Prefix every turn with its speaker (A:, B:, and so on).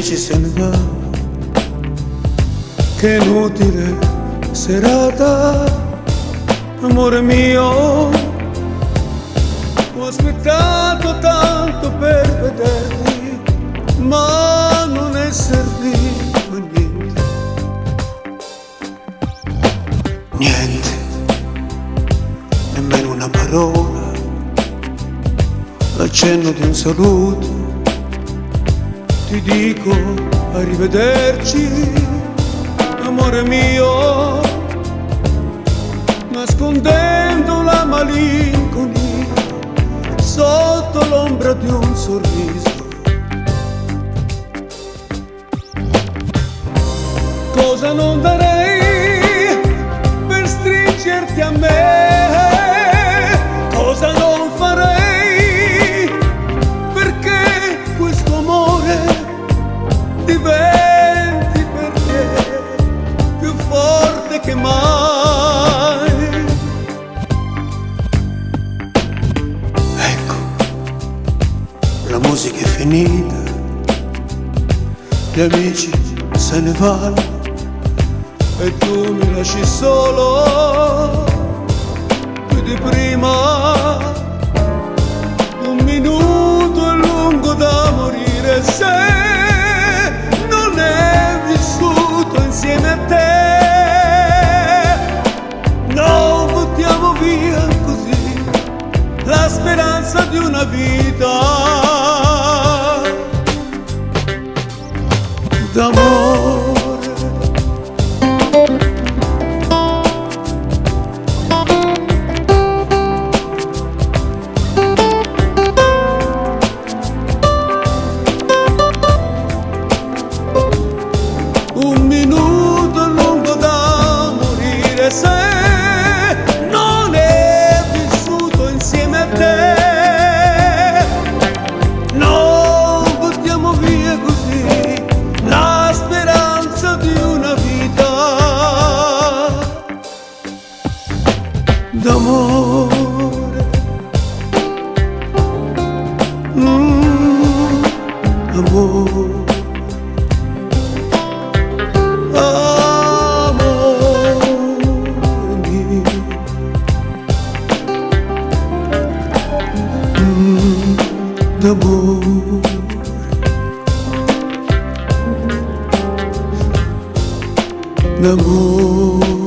A: amici se ne vanno, che inutile serata, amore mio. Ho aspettato tanto per vederti, ma non è servito a niente. Niente, nemmeno una parola, l'accenno di un saluto. Ti dico arrivederci, amore mio, nascondendo la malinconia sotto l'ombra di un sorriso. Cosa non darei per stringerti a me, cosa non farei perché questo amore diventi per te più forte che mai. Ecco, la musica è finita, gli amici se ne vanno e tu mi lasci solo più di prima. Un minuto è lungo da morire se non è vissuto insieme a te. Non buttiamo via così la speranza di una vita d'amore. Un minuto è lungo da morire se non è vissuto insieme a te. Non buttiamo via così la speranza di una vita d'amore. Amore. D'amore, d'amore.